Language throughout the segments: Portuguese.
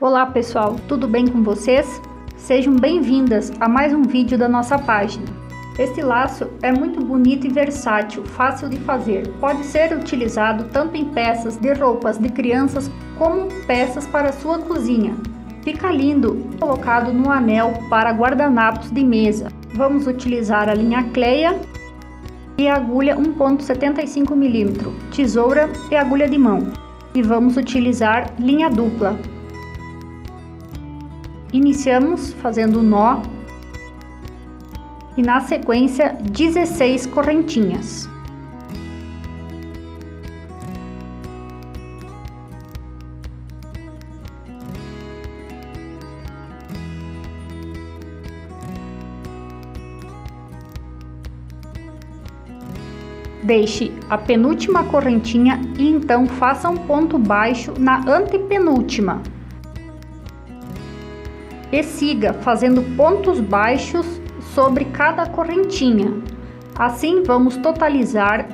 Olá pessoal, tudo bem com vocês? Sejam bem-vindas a mais um vídeo da nossa página. Este laço é muito bonito e versátil, fácil de fazer. Pode ser utilizado tanto em peças de roupas de crianças como peças para sua cozinha. Fica lindo colocado no anel para guardanapos de mesa. Vamos utilizar a linha Cleia e a agulha 1,75 mm, tesoura e agulha de mão. E vamos utilizar linha dupla. Iniciamos fazendo o nó e na sequência 16 correntinhas. Deixe a penúltima correntinha e então faça um ponto baixo na antepenúltima. E siga fazendo pontos baixos sobre cada correntinha. Assim vamos totalizar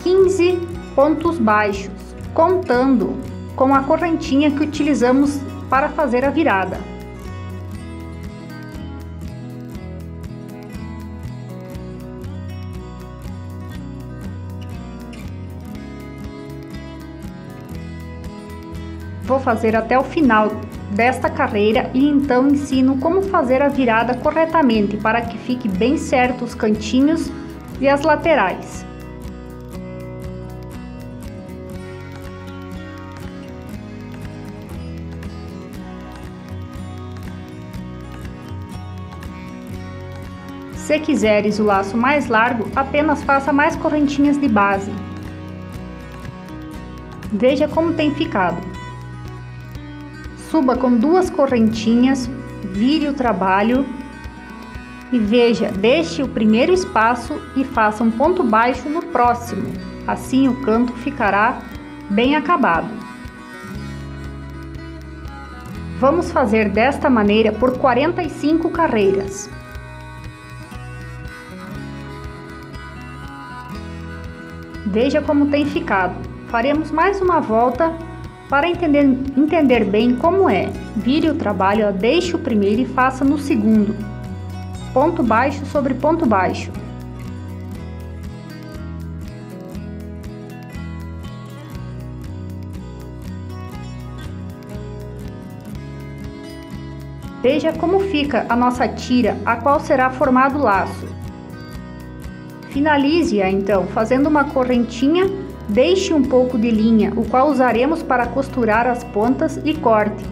15 pontos baixos, contando com a correntinha que utilizamos para fazer a virada. Vou fazer até o final desta carreira e então ensino como fazer a virada corretamente para que fique bem certo os cantinhos e as laterais. Se quiseres o laço mais largo, apenas faça mais correntinhas de base. Veja como tem ficado. Suba com 2 correntinhas, vire o trabalho e veja, deixe o primeiro espaço e faça um ponto baixo no próximo. Assim o canto ficará bem acabado. Vamos fazer desta maneira por 45 carreiras. Veja como tem ficado. Faremos mais uma volta para entender bem como é. Vire o trabalho, deixe o primeiro e faça no segundo. Ponto baixo sobre ponto baixo. Veja como fica a nossa tira, a qual será formado o laço. Finalize-a então fazendo uma correntinha. Deixe um pouco de linha, o qual usaremos para costurar as pontas e corte.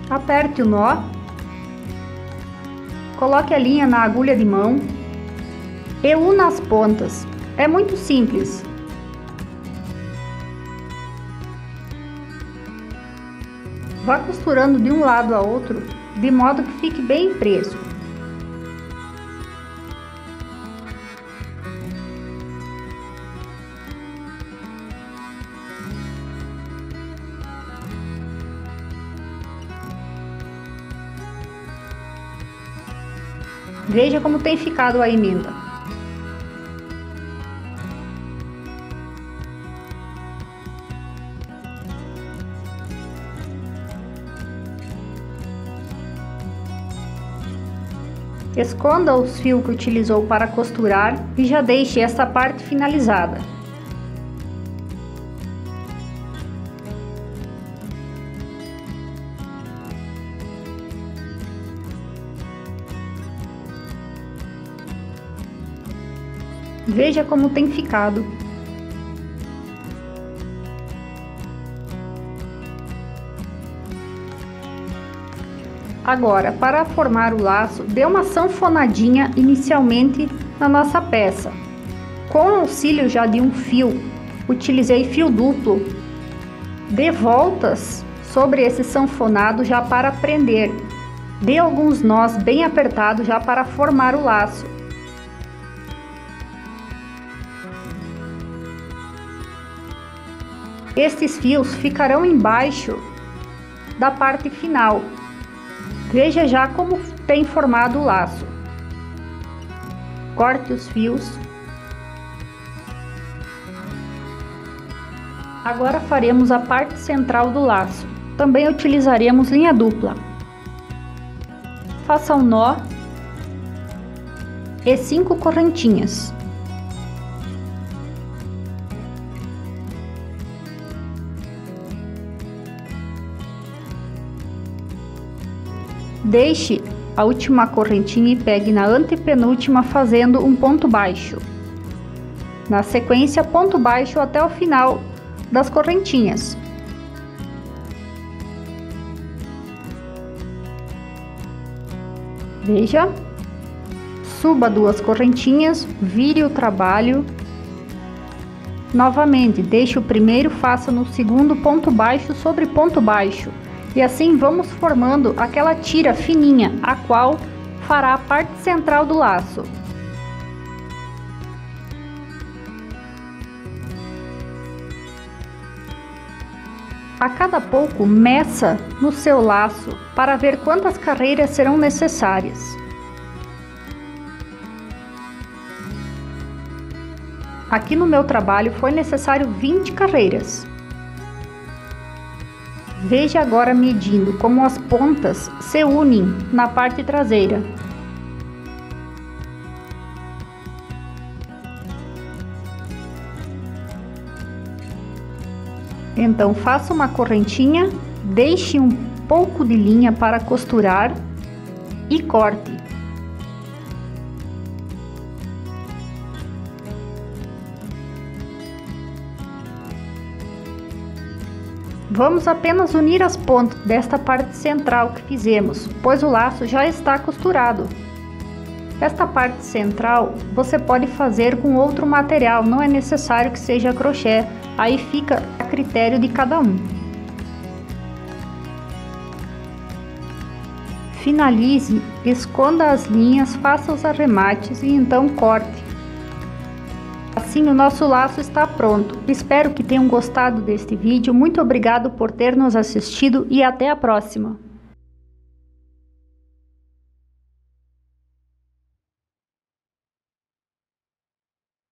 Aperte o nó. Coloque a linha na agulha de mão e una as pontas. É muito simples. Vá costurando de um lado a outro, de modo que fique bem preso. Veja como tem ficado a emenda. Esconda os fios que utilizou para costurar e já deixe esta parte finalizada. Veja como tem ficado. Agora, para formar o laço, dê uma sanfonadinha inicialmente na nossa peça. Com o auxílio já de um fio, utilizei fio duplo. Dê voltas sobre esse sanfonado já para prender. Dê alguns nós bem apertados já para formar o laço. Estes fios ficarão embaixo da parte final. Veja já como tem formado o laço. Corte os fios Agora faremos a parte central do laço. Também utilizaremos linha dupla. Faça um nó e 5 correntinhas. Deixe a última correntinha e pegue na antepenúltima fazendo um ponto baixo. Na sequência, ponto baixo até o final das correntinhas. Veja, suba 2 correntinhas, vire o trabalho. Novamente, deixe o primeiro, faça no segundo ponto baixo sobre ponto baixo. E assim vamos formando aquela tira fininha, a qual fará a parte central do laço. A cada pouco, meça no seu laço para ver quantas carreiras serão necessárias. Aqui no meu trabalho foi necessário 20 carreiras. Veja agora medindo como as pontas se unem na parte traseira. Então faça uma correntinha, deixe um pouco de linha para costurar e corte. Vamos apenas unir as pontas desta parte central que fizemos, pois o laço já está costurado. Esta parte central você pode fazer com outro material, não é necessário que seja crochê, aí fica a critério de cada um. Finalize, esconda as linhas, faça os arremates e então corte. Assim o nosso laço está pronto. Espero que tenham gostado deste vídeo. Muito obrigado por ter nos assistido e até a próxima!